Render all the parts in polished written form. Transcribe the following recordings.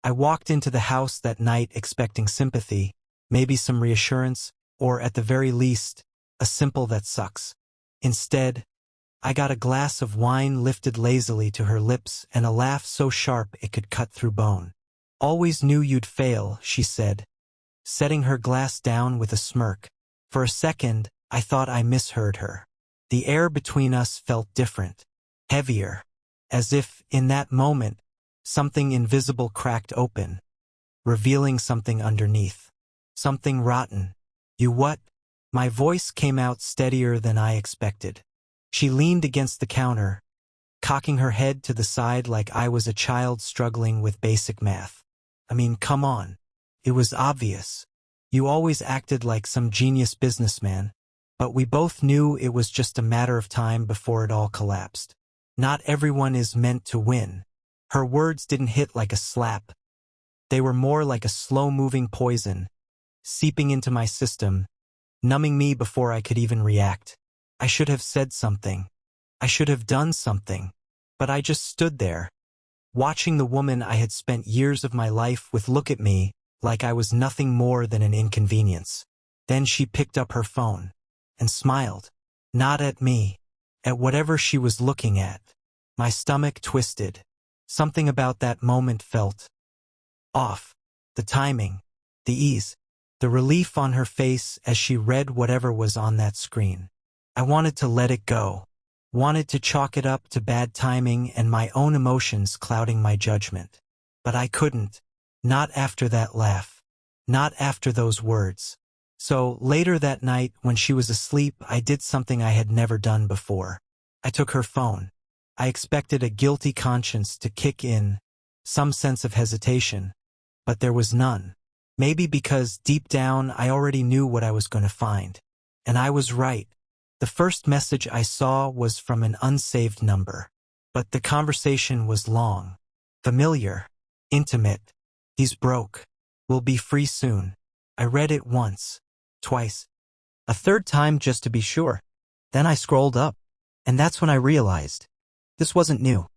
I walked into the house that night expecting sympathy, maybe some reassurance, or at the very least, a simple "that sucks." Instead, I got a glass of wine lifted lazily to her lips and a laugh so sharp it could cut through bone. "Always knew you'd fail," she said, setting her glass down with a smirk. For a second, I thought I misheard her. The air between us felt different, heavier, as if, in that moment, something invisible cracked open, revealing something underneath. Something rotten. "You what?" My voice came out steadier than I expected. She leaned against the counter, cocking her head to the side like I was a child struggling with basic math. "I mean, come on. It was obvious. You always acted like some genius businessman, but we both knew it was just a matter of time before it all collapsed. Not everyone is meant to win." Her words didn't hit like a slap. They were more like a slow-moving poison, seeping into my system, numbing me before I could even react. I should have said something. I should have done something. But I just stood there, watching the woman I had spent years of my life with look at me like I was nothing more than an inconvenience. Then she picked up her phone and smiled. Not at me, at whatever she was looking at. My stomach twisted. Something about that moment felt off. The timing, the ease, the relief on her face as she read whatever was on that screen. I wanted to let it go. Wanted to chalk it up to bad timing and my own emotions clouding my judgment. But I couldn't. Not after that laugh. Not after those words. So, later that night, when she was asleep, I did something I had never done before. I took her phone. I expected a guilty conscience to kick in, some sense of hesitation. But there was none. Maybe because, deep down, I already knew what I was going to find. And I was right. The first message I saw was from an unsaved number. But the conversation was long. Familiar. Intimate. "He's broke. We'll be free soon." I read it once. Twice. A third time just to be sure. Then I scrolled up. And that's when I realized. This wasn't new.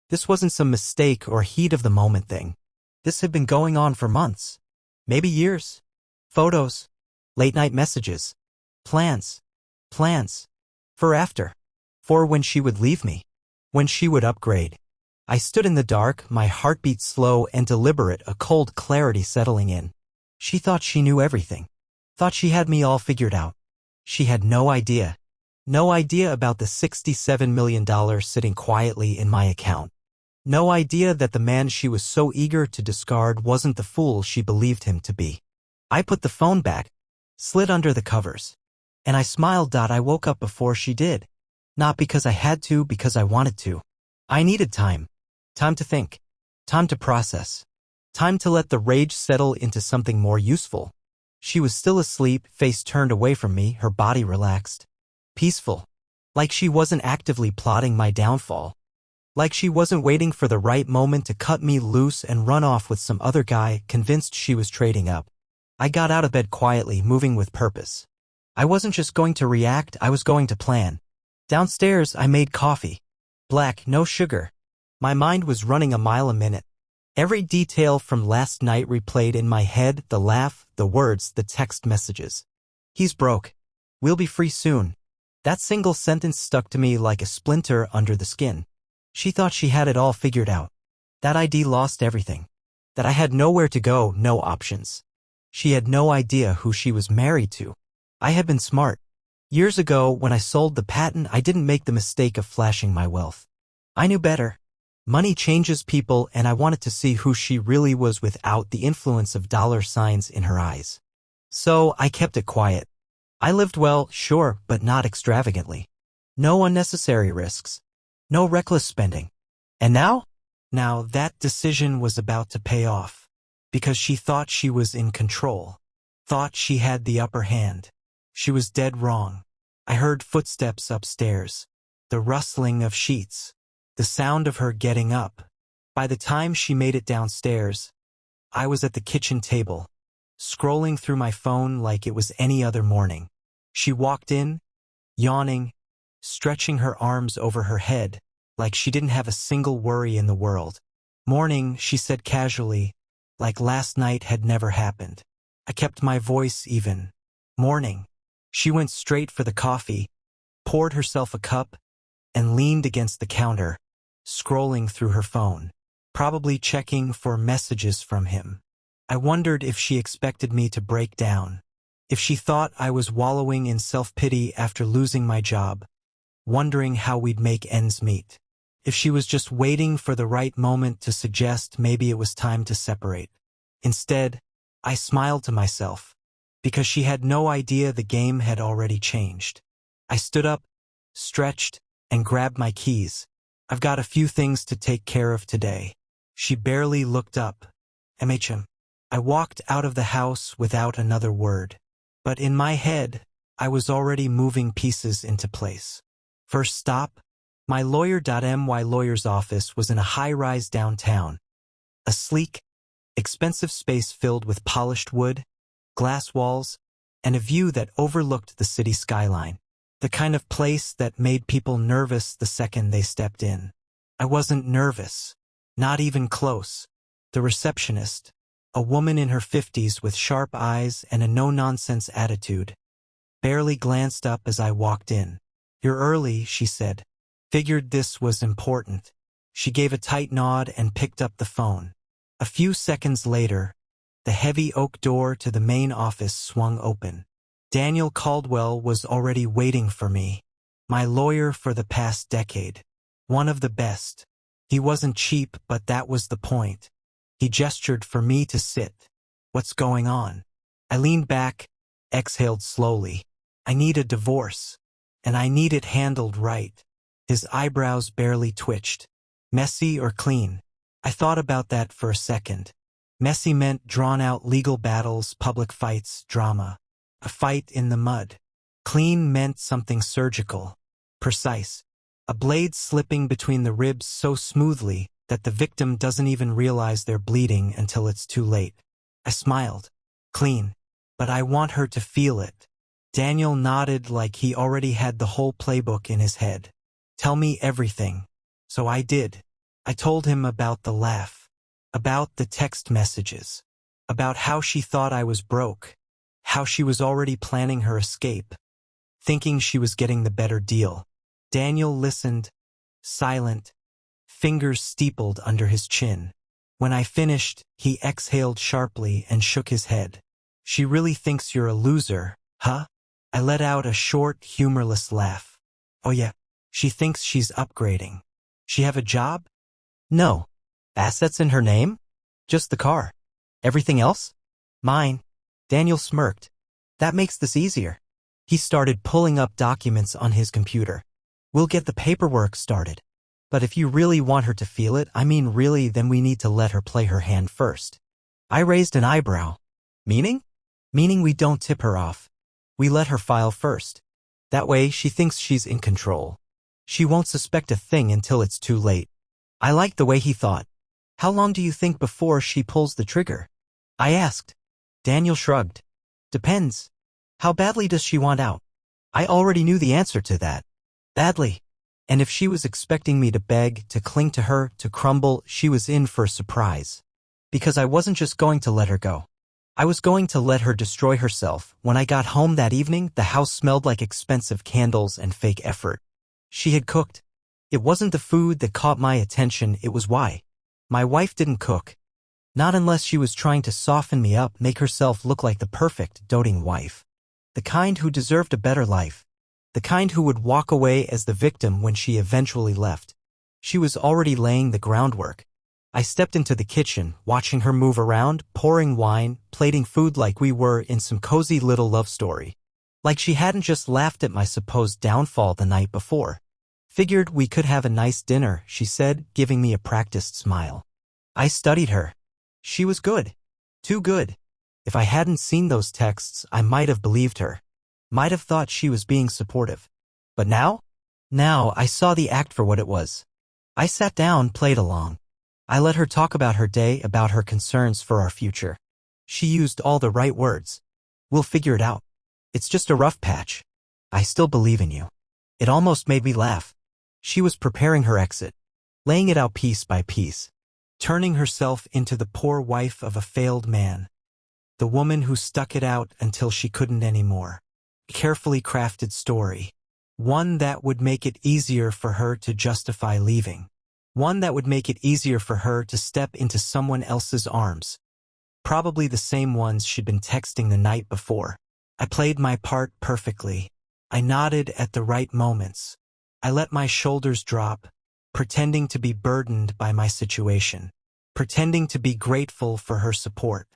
This wasn't some mistake or heat of the moment thing. This had been going on for months. Maybe years. Photos. Late-night messages. Plans. Plans. For after. For when she would leave me. When she would upgrade. I stood in the dark, my heartbeat slow and deliberate, a cold clarity settling in. She thought she knew everything. Thought she had me all figured out. She had no idea. No idea about the $67 million sitting quietly in my account. No idea that the man she was so eager to discard wasn't the fool she believed him to be. I put the phone back, slid under the covers. And I smiled. I woke up before she did. Not because I had to, because I wanted to. I needed time. Time to think. Time to process. Time to let the rage settle into something more useful. She was still asleep, face turned away from me, her body relaxed. Peaceful. Like she wasn't actively plotting my downfall. Like she wasn't waiting for the right moment to cut me loose and run off with some other guy, convinced she was trading up. I got out of bed quietly, moving with purpose. I wasn't just going to react, I was going to plan. Downstairs, I made coffee. Black, no sugar. My mind was running a mile a minute. Every detail from last night replayed in my head, the laugh, the words, the text messages. "He's broke. We'll be free soon." That single sentence stuck to me like a splinter under the skin. She thought she had it all figured out. That ID lost everything. That I had nowhere to go, no options. She had no idea who she was married to. I had been smart. Years ago, when I sold the patent, I didn't make the mistake of flashing my wealth. I knew better. Money changes people, and I wanted to see who she really was without the influence of dollar signs in her eyes. So I kept it quiet. I lived well, sure, but not extravagantly. No unnecessary risks. No reckless spending. And now? Now that decision was about to pay off. Because she thought she was in control. Thought she had the upper hand. She was dead wrong. I heard footsteps upstairs. The rustling of sheets. The sound of her getting up. By the time she made it downstairs, I was at the kitchen table, scrolling through my phone like it was any other morning. She walked in, yawning, stretching her arms over her head, like she didn't have a single worry in the world. "Morning," she said casually, like last night had never happened. I kept my voice even. Morning. She went straight for the coffee, poured herself a cup, and leaned against the counter, scrolling through her phone, probably checking for messages from him. I wondered if she expected me to break down, if she thought I was wallowing in self-pity after losing my job, wondering how we'd make ends meet, if she was just waiting for the right moment to suggest maybe it was time to separate. Instead, I smiled to myself, because she had no idea the game had already changed. I stood up, stretched, and grabbed my keys. I've got a few things to take care of today. She barely looked up. MHM. I walked out of the house without another word. But in my head, I was already moving pieces into place. First stop, my lawyer.my lawyer's office was in a high-rise downtown. A sleek, expensive space filled with polished wood, glass walls, and a view that overlooked the city skyline. The kind of place that made people nervous the second they stepped in. I wasn't nervous, not even close. The receptionist, a woman in her 50s with sharp eyes and a no-nonsense attitude, barely glanced up as I walked in. "You're early," she said. Figured this was important. She gave a tight nod and picked up the phone. A few seconds later, the heavy oak door to the main office swung open. Daniel Caldwell was already waiting for me, my lawyer for the past decade. One of the best. He wasn't cheap, but that was the point. He gestured for me to sit. "What's going on?" I leaned back, exhaled slowly. "I need a divorce, and I need it handled right." His eyebrows barely twitched. "Messy or clean?" I thought about that for a second. Messy meant drawn-out legal battles, public fights, drama. A fight in the mud. Clean meant something surgical, precise. A blade slipping between the ribs so smoothly that the victim doesn't even realize they're bleeding until it's too late. I smiled. "Clean. But I want her to feel it." Daniel nodded like he already had the whole playbook in his head. "Tell me everything." So I did. I told him about the laugh, about the text messages, about how she thought I was broke, how she was already planning her escape, thinking she was getting the better deal. Daniel listened, silent, fingers steepled under his chin. When I finished, he exhaled sharply and shook his head. "She really thinks you're a loser, huh?" I let out a short, humorless laugh. "Oh yeah, she thinks she's upgrading." "She have a job?" "No. Assets in her name? Just the car. Everything else? Mine." Daniel smirked. "That makes this easier." He started pulling up documents on his computer. "We'll get the paperwork started. But if you really want her to feel it, I mean really, then we need to let her play her hand first." I raised an eyebrow. "Meaning?" "Meaning we don't tip her off. We let her file first. That way she thinks she's in control. She won't suspect a thing until it's too late." I liked the way he thought. "How long do you think before she pulls the trigger?" I asked. Daniel shrugged. "Depends. How badly does she want out?" I already knew the answer to that. Badly. And if she was expecting me to beg, to cling to her, to crumble, she was in for a surprise. Because I wasn't just going to let her go. I was going to let her destroy herself. When I got home that evening, the house smelled like expensive candles and fake effort. She had cooked. It wasn't the food that caught my attention, it was why. My wife didn't cook. Not unless she was trying to soften me up, make herself look like the perfect, doting wife. The kind who deserved a better life. The kind who would walk away as the victim when she eventually left. She was already laying the groundwork. I stepped into the kitchen, watching her move around, pouring wine, plating food like we were in some cozy little love story. Like she hadn't just laughed at my supposed downfall the night before. "Figured we could have a nice dinner," she said, giving me a practiced smile. I studied her. She was good. Too good. If I hadn't seen those texts, I might have believed her. Might have thought she was being supportive. But now? Now I saw the act for what it was. I sat down, played along. I let her talk about her day, about her concerns for our future. She used all the right words. "We'll figure it out. It's just a rough patch. I still believe in you." It almost made me laugh. She was preparing her exit, laying it out piece by piece. turning herself into the poor wife of a failed man, the woman who stuck it out until she couldn't anymore. Carefully crafted story. One that would make it easier for her to justify leaving. One that would make it easier for her to step into someone else's arms. Probably the same ones she'd been texting the night before. I played my part perfectly. I nodded at the right moments. I let my shoulders drop, pretending to be burdened by my situation. Pretending to be grateful for her support.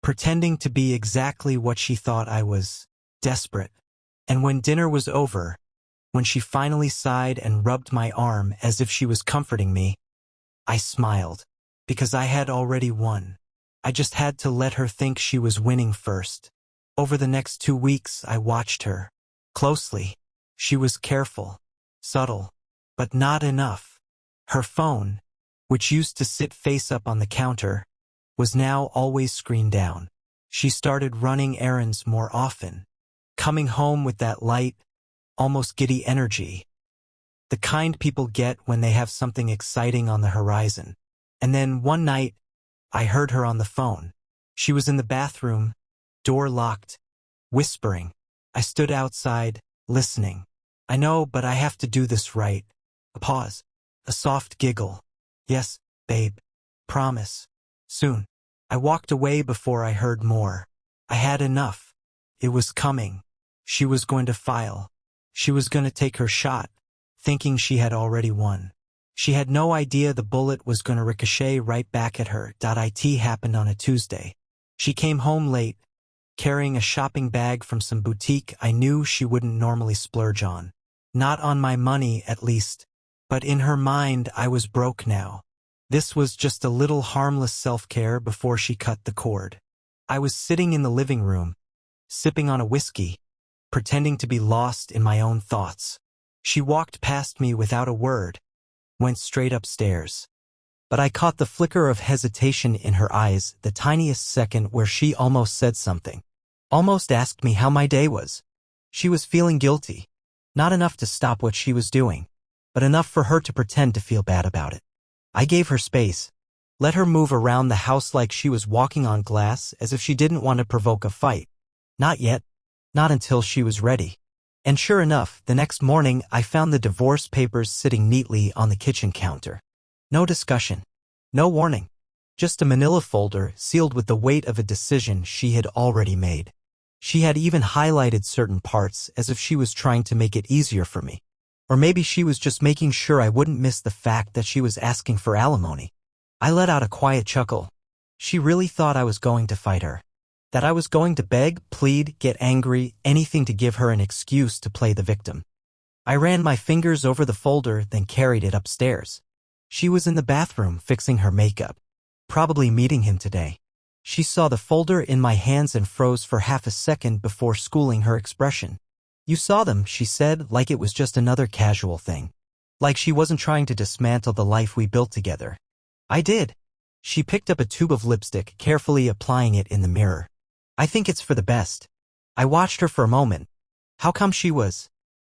Pretending to be exactly what she thought I was. Desperate. And when dinner was over, when she finally sighed and rubbed my arm as if she was comforting me, I smiled, because I had already won. I just had to let her think she was winning first. Over the next 2 weeks, I watched her closely. She was careful, subtle, but not enough. Her phone, which used to sit face up on the counter, was now always screen down. She started running errands more often, coming home with that light, almost giddy energy. The kind people get when they have something exciting on the horizon. And then one night, I heard her on the phone. She was in the bathroom, door locked, whispering. I stood outside, listening. I know, but I have to do this right. A pause. A soft giggle. Yes, babe. Promise. Soon. I walked away before I heard more. I had enough. It was coming. She was going to file. She was going to take her shot, thinking she had already won. She had no idea the bullet was going to ricochet right back at her. It happened on a Tuesday. She came home late, carrying a shopping bag from some boutique I knew she wouldn't normally splurge on. Not on my money, at least. But in her mind, I was broke now. This was just a little harmless self-care before she cut the cord. I was sitting in the living room, sipping on a whiskey, pretending to be lost in my own thoughts. She walked past me without a word, went straight upstairs. But I caught the flicker of hesitation in her eyes, the tiniest second where she almost said something. Almost asked me how my day was. She was feeling guilty. Not enough to stop what she was doing, but enough for her to pretend to feel bad about it. I gave her space, let her move around the house like she was walking on glass, as if she didn't want to provoke a fight. Not yet. Not until she was ready. And sure enough, the next morning I found the divorce papers sitting neatly on the kitchen counter. No discussion. No warning. Just a manila folder sealed with the weight of a decision she had already made. She had even highlighted certain parts as if she was trying to make it easier for me. Or maybe she was just making sure I wouldn't miss the fact that she was asking for alimony. I let out a quiet chuckle. She really thought I was going to fight her. That I was going to beg, plead, get angry, anything to give her an excuse to play the victim. I ran my fingers over the folder, then carried it upstairs. She was in the bathroom fixing her makeup, probably meeting him today. She saw the folder in my hands and froze for half a second before schooling her expression. You saw them, she said, like it was just another casual thing. Like she wasn't trying to dismantle the life we built together. I did. She picked up a tube of lipstick, carefully applying it in the mirror. I think it's for the best. I watched her for a moment. How come she was?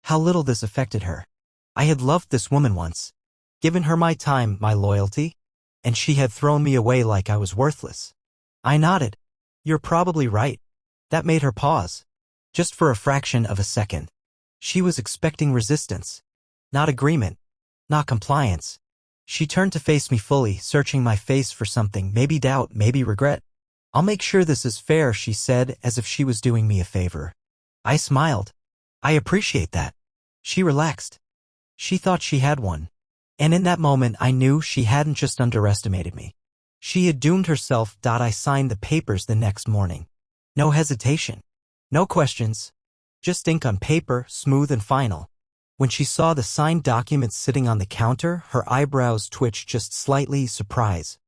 How little this affected her. I had loved this woman once. Given her my time, my loyalty. And she had thrown me away like I was worthless. I nodded. You're probably right. That made her pause. Just for a fraction of a second. She was expecting resistance. Not agreement. Not compliance. She turned to face me fully, searching my face for something, maybe doubt, maybe regret. I'll make sure this is fair, she said, as if she was doing me a favor. I smiled. I appreciate that. She relaxed. She thought she had one. And in that moment I knew she hadn't just underestimated me. She had doomed herself. I signed the papers the next morning. No hesitation. No questions. Just ink on paper, smooth and final. When she saw the signed documents sitting on the counter, her eyebrows twitched just slightly, surprise.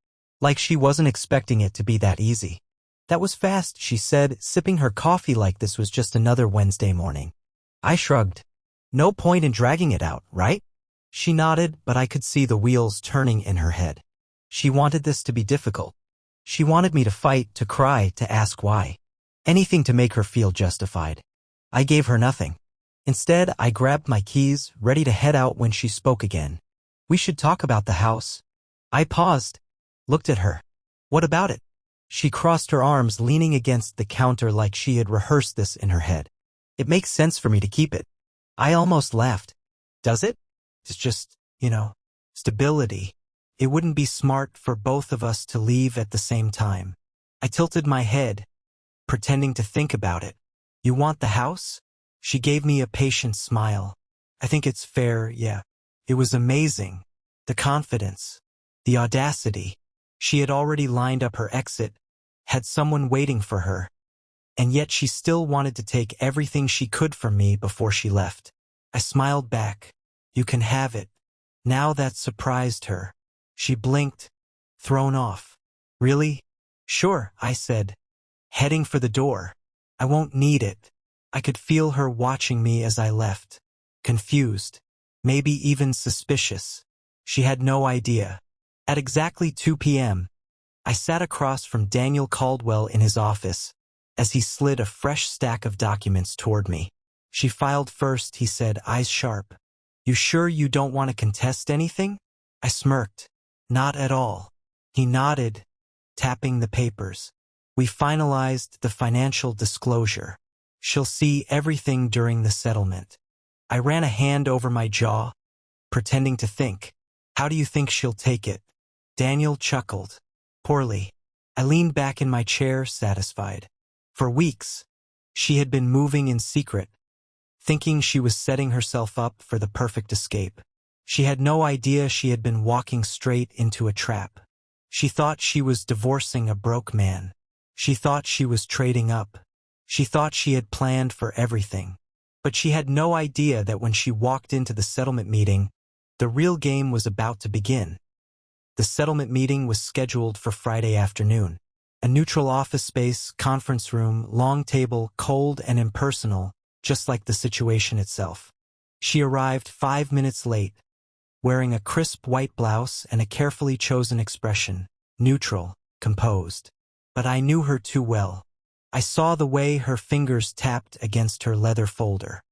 Like she wasn't expecting it to be that easy. That was fast, she said, sipping her coffee like this was just another Wednesday morning. I shrugged. No point in dragging it out, right? She nodded, but I could see the wheels turning in her head. She wanted this to be difficult. She wanted me to fight, to cry, to ask why. Anything to make her feel justified. I gave her nothing. Instead, I grabbed my keys, ready to head out when she spoke again. We should talk about the house. I paused. looked at her. What about it? She crossed her arms, leaning against the counter like she had rehearsed this in her head. It makes sense for me to keep it. I almost laughed. Does it? It's just, stability. It wouldn't be smart for both of us to leave at the same time. I tilted my head, pretending to think about it. You want the house? She gave me a patient smile. I think it's fair, yeah. It was amazing. The confidence. The audacity. She had already lined up her exit, had someone waiting for her, and yet she still wanted to take everything she could from me before she left. I smiled back. You can have it. Now that surprised her. She blinked, thrown off. Really? Sure, I said, heading for the door. I won't need it. I could feel her watching me as I left. Confused. Maybe even suspicious. She had no idea. At exactly 2 p.m., I sat across from Daniel Caldwell in his office as he slid a fresh stack of documents toward me. She filed first, he said, eyes sharp. You sure you don't want to contest anything? I smirked. Not at all. He nodded, tapping the papers. We finalized the financial disclosure. She'll see everything during the settlement. I ran a hand over my jaw, pretending to think. How do you think she'll take it? Daniel chuckled. Poorly. I leaned back in my chair, satisfied. For weeks, she had been moving in secret, thinking she was setting herself up for the perfect escape. She had no idea she had been walking straight into a trap. She thought she was divorcing a broke man. She thought she was trading up. She thought she had planned for everything. But she had no idea that when she walked into the settlement meeting, the real game was about to begin. The settlement meeting was scheduled for Friday afternoon. A neutral office space, conference room, long table, cold and impersonal, just like the situation itself. She arrived 5 minutes late, wearing a crisp white blouse and a carefully chosen expression, neutral, composed. But I knew her too well. I saw the way her fingers tapped against her leather folder.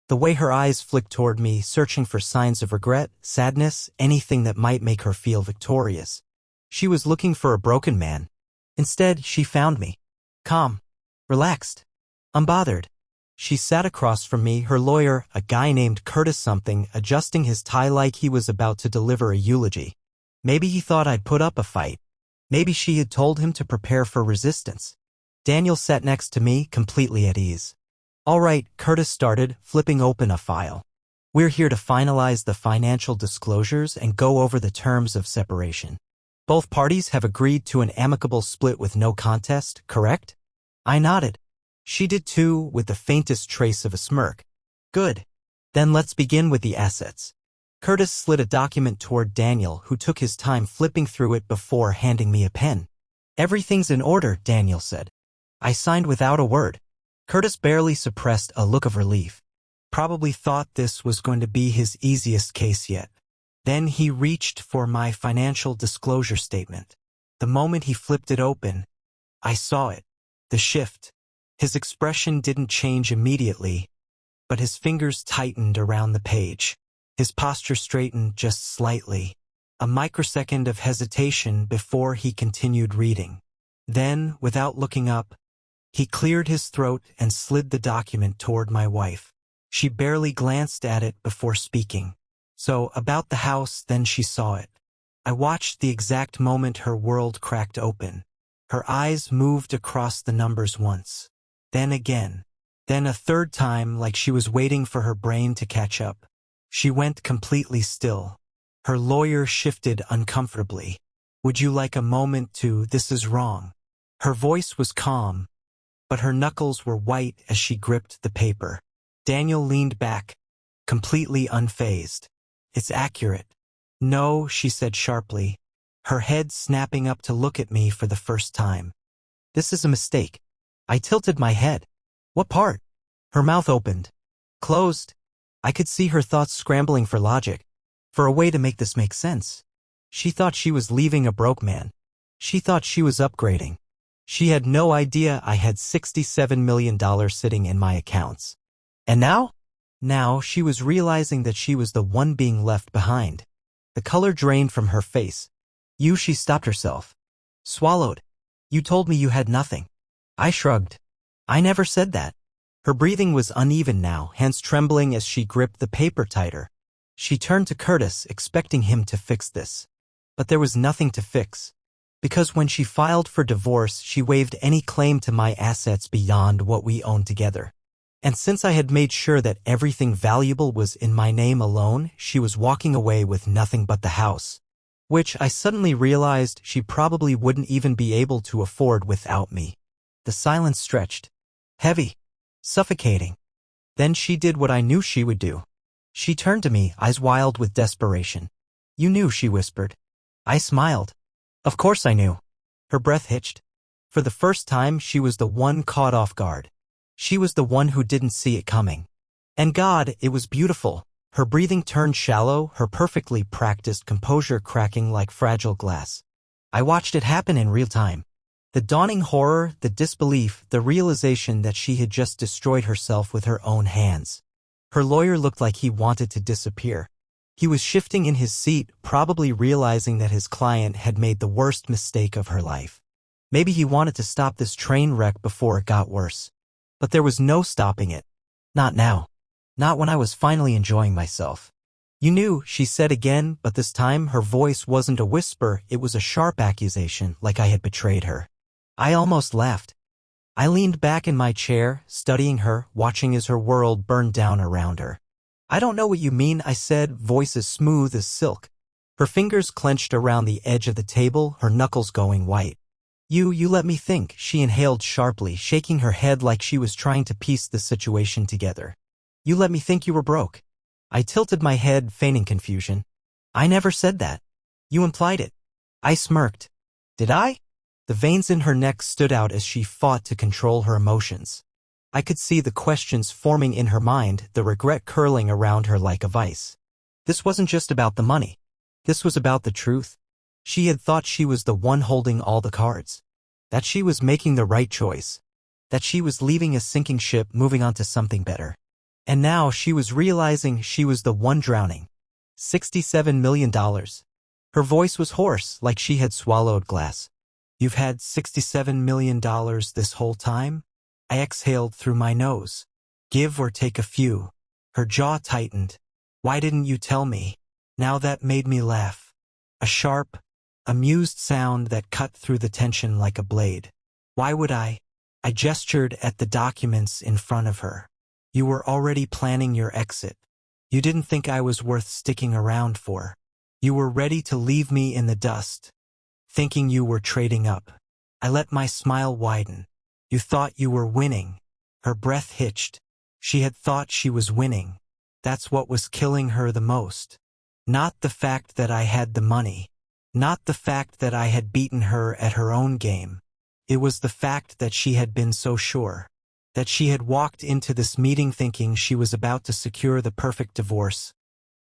The way her eyes flicked toward me, searching for signs of regret, sadness, anything that might make her feel victorious. She was looking for a broken man. Instead, she found me. Calm. Relaxed. Unbothered. She sat across from me, her lawyer, a guy named Curtis something, adjusting his tie like he was about to deliver a eulogy. Maybe he thought I'd put up a fight. Maybe she had told him to prepare for resistance. Daniel sat next to me, completely at ease. All right, Curtis started, flipping open a file. We're here to finalize the financial disclosures and go over the terms of separation. Both parties have agreed to an amicable split with no contest, correct? I nodded. She did too, with the faintest trace of a smirk. Good. Then let's begin with the assets. Curtis slid a document toward Daniel, who took his time flipping through it before handing me a pen. Everything's in order, Daniel said. I signed without a word. Curtis barely suppressed a look of relief. Probably thought this was going to be his easiest case yet. Then he reached for my financial disclosure statement. The moment he flipped it open, I saw it. The shift. His expression didn't change immediately, but his fingers tightened around the page. His posture straightened just slightly. A microsecond of hesitation before he continued reading. Then, without looking up, he cleared his throat and slid the document toward my wife. She barely glanced at it before speaking. So, about the house, then she saw it. I watched the exact moment her world cracked open. Her eyes moved across the numbers once. Then again. Then a third time, like she was waiting for her brain to catch up. She went completely still. Her lawyer shifted uncomfortably. Would you like a moment to, this is wrong? Her voice was calm, but her knuckles were white as she gripped the paper. Daniel leaned back, completely unfazed. It's accurate. No, she said sharply, her head snapping up to look at me for the first time. This is a mistake. I tilted my head. What part? Her mouth opened. Closed. I could see her thoughts scrambling for logic, for a way to make this make sense. She thought she was leaving a broke man. She thought she was upgrading. She had no idea I had $67 million sitting in my accounts. And now? Now she was realizing that she was the one being left behind. The color drained from her face. She stopped herself. Swallowed. You told me you had nothing. I shrugged. I never said that. Her breathing was uneven now, hands trembling as she gripped the paper tighter. She turned to Curtis, expecting him to fix this. But there was nothing to fix. Because when she filed for divorce, she waived any claim to my assets beyond what we owned together. And since I had made sure that everything valuable was in my name alone, she was walking away with nothing but the house, which I suddenly realized she probably wouldn't even be able to afford without me. The silence stretched. Heavy. Suffocating. Then she did what I knew she would do. She turned to me, eyes wild with desperation. You knew, she whispered. I smiled. Of course I knew. Her breath hitched. For the first time, she was the one caught off guard. She was the one who didn't see it coming. And God, it was beautiful. Her breathing turned shallow, her perfectly practiced composure cracking like fragile glass. I watched it happen in real time. The dawning horror, the disbelief, the realization that she had just destroyed herself with her own hands. Her lawyer looked like he wanted to disappear. He was shifting in his seat, probably realizing that his client had made the worst mistake of her life. Maybe he wanted to stop this train wreck before it got worse. But there was no stopping it. Not now. Not when I was finally enjoying myself. You knew, she said again, but this time her voice wasn't a whisper, it was a sharp accusation, like I had betrayed her. I almost laughed. I leaned back in my chair, studying her, watching as her world burned down around her. I don't know what you mean, I said, voice as smooth as silk. Her fingers clenched around the edge of the table, her knuckles going white. You let me think, she inhaled sharply, shaking her head like she was trying to piece the situation together. You let me think you were broke. I tilted my head, feigning confusion. I never said that. You implied it. I smirked. Did I? The veins in her neck stood out as she fought to control her emotions. I could see the questions forming in her mind, the regret curling around her like a vice. This wasn't just about the money. This was about the truth. She had thought she was the one holding all the cards. That she was making the right choice. That she was leaving a sinking ship, moving on to something better. And now she was realizing she was the one drowning. $67 million. Her voice was hoarse, like she had swallowed glass. You've had $67 million this whole time? I exhaled through my nose. Give or take a few. Her jaw tightened. Why didn't you tell me? Now that made me laugh. A sharp, amused sound that cut through the tension like a blade. Why would I? I gestured at the documents in front of her. You were already planning your exit. You didn't think I was worth sticking around for. You were ready to leave me in the dust, thinking you were trading up. I let my smile widen. You thought you were winning. Her breath hitched. She had thought she was winning. That's what was killing her the most. Not the fact that I had the money. Not the fact that I had beaten her at her own game. It was the fact that she had been so sure. That she had walked into this meeting thinking she was about to secure the perfect divorce.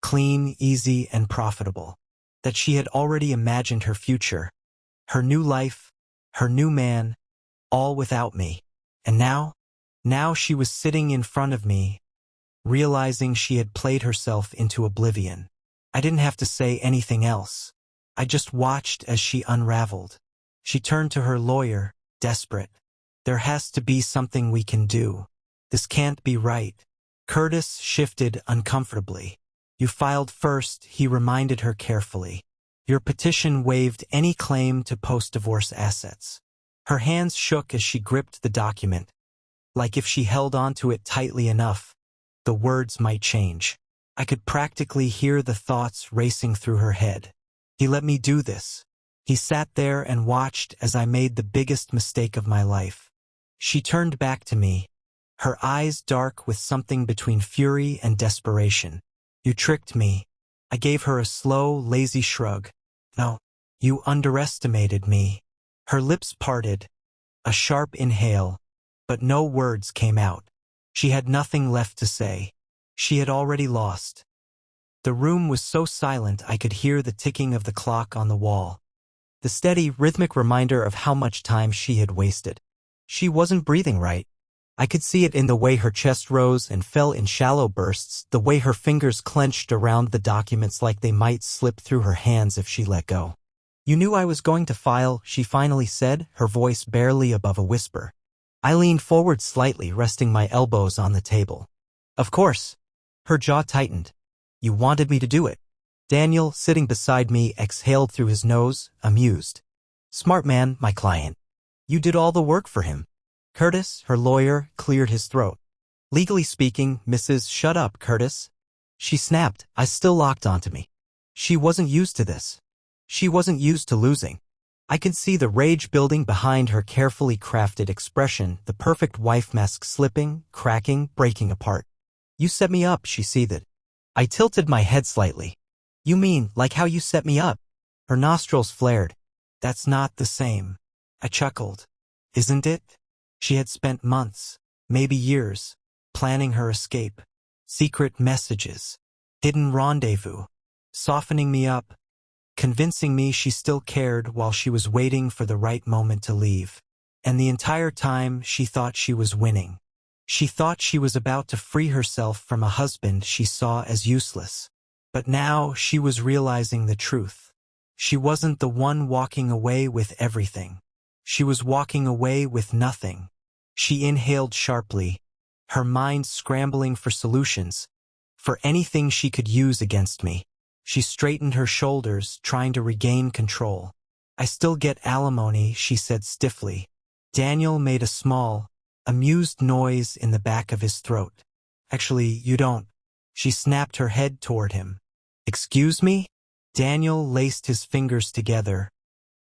Clean, easy, and profitable. That she had already imagined her future. Her new life. Her new man. All without me. And now she was sitting in front of me, realizing she had played herself into oblivion. I didn't have to say anything else. I just watched as she unraveled. She turned to her lawyer, desperate. There has to be something we can do. This can't be right. Curtis shifted uncomfortably. You filed first, he reminded her carefully. Your petition waived any claim to post-divorce assets. Her hands shook as she gripped the document, like if she held onto it tightly enough, the words might change. I could practically hear the thoughts racing through her head. He let me do this. He sat there and watched as I made the biggest mistake of my life. She turned back to me, her eyes dark with something between fury and desperation. You tricked me. I gave her a slow, lazy shrug. No, you underestimated me. Her lips parted, a sharp inhale, but no words came out. She had nothing left to say. She had already lost. The room was so silent I could hear the ticking of the clock on the wall. The steady, rhythmic reminder of how much time she had wasted. She wasn't breathing right. I could see it in the way her chest rose and fell in shallow bursts, the way her fingers clenched around the documents like they might slip through her hands if she let go. You knew I was going to file, she finally said, her voice barely above a whisper. I leaned forward slightly, resting my elbows on the table. Of course. Her jaw tightened. You wanted me to do it. Daniel, sitting beside me, exhaled through his nose, amused. Smart man, my client. You did all the work for him. Curtis, her lawyer, cleared his throat. Legally speaking, Mrs. Shut up, Curtis. She snapped, eyes still locked onto me. She wasn't used to this. She wasn't used to losing. I could see the rage building behind her carefully crafted expression, the perfect wife mask slipping, cracking, breaking apart. You set me up, she seethed. I tilted my head slightly. You mean, like how you set me up? Her nostrils flared. That's not the same. I chuckled. Isn't it? She had spent months, maybe years, planning her escape. Secret messages. Hidden rendezvous. Softening me up. Convincing me she still cared while she was waiting for the right moment to leave. And the entire time she thought she was winning. She thought she was about to free herself from a husband she saw as useless. But now she was realizing the truth. She wasn't the one walking away with everything. She was walking away with nothing. She inhaled sharply, her mind scrambling for solutions, for anything she could use against me. She straightened her shoulders, trying to regain control. I still get alimony, she said stiffly. Daniel made a small, amused noise in the back of his throat. Actually, you don't. She snapped her head toward him. Excuse me? Daniel laced his fingers together,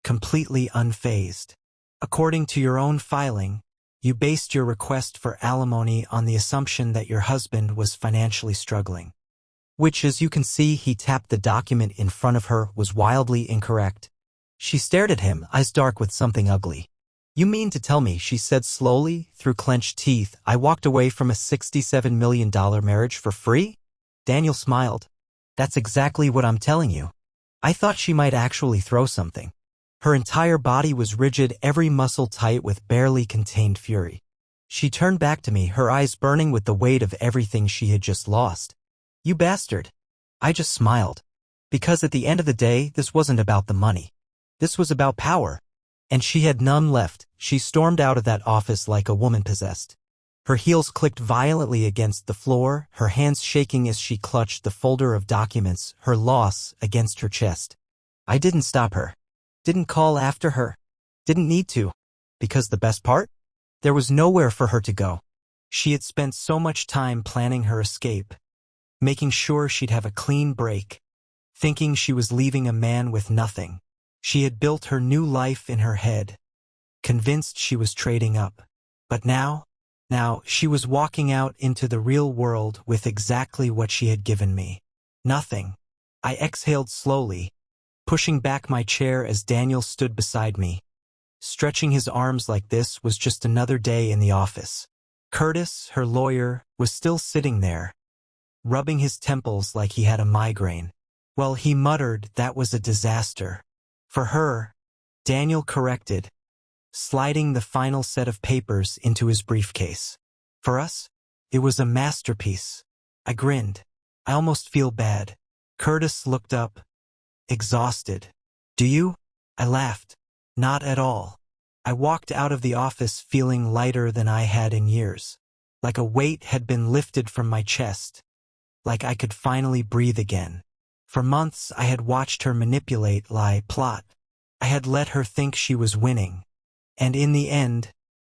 completely unfazed. According to your own filing, you based your request for alimony on the assumption that your husband was financially struggling. Which, as you can see, he tapped the document in front of her, was wildly incorrect. She stared at him, eyes dark with something ugly. You mean to tell me, she said slowly, through clenched teeth, I walked away from a $67 million marriage for free? Daniel smiled. That's exactly what I'm telling you. I thought she might actually throw something. Her entire body was rigid, every muscle tight with barely contained fury. She turned back to me, her eyes burning with the weight of everything she had just lost. You bastard. I just smiled. Because at the end of the day, this wasn't about the money. This was about power. And she had none left. She stormed out of that office like a woman possessed. Her heels clicked violently against the floor, her hands shaking as she clutched the folder of documents, her loss against her chest. I didn't stop her. Didn't call after her. Didn't need to. Because the best part? There was nowhere for her to go. She had spent so much time planning her escape, making sure she'd have a clean break, thinking she was leaving a man with nothing. She had built her new life in her head, convinced she was trading up. But now she was walking out into the real world with exactly what she had given me. Nothing. I exhaled slowly, pushing back my chair as Daniel stood beside me. Stretching his arms like this was just another day in the office. Curtis, her lawyer, was still sitting there, rubbing his temples like he had a migraine. Well, he muttered that was a disaster. For her, Daniel corrected, sliding the final set of papers into his briefcase. For us, it was a masterpiece. I grinned. I almost feel bad. Curtis looked up, exhausted. Do you? I laughed. Not at all. I walked out of the office feeling lighter than I had in years. Like a weight had been lifted from my chest. Like I could finally breathe again. For months I had watched her manipulate, lie, plot. I had let her think she was winning. And in the end,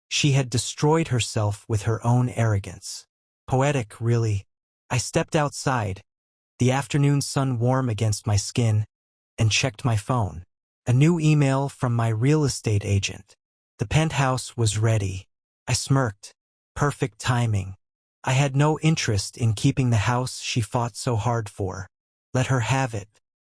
she had destroyed herself with her own arrogance. Poetic, really. I stepped outside, the afternoon sun warm against my skin, and checked my phone. A new email from my real estate agent. The penthouse was ready. I smirked. Perfect timing. I had no interest in keeping the house she fought so hard for. Let her have it.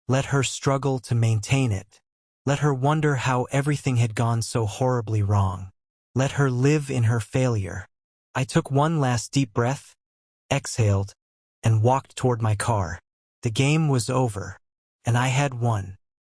Let her struggle to maintain it. Let her wonder how everything had gone so horribly wrong. Let her live in her failure. I took one last deep breath, exhaled, and walked toward my car. The game was over, and I had won.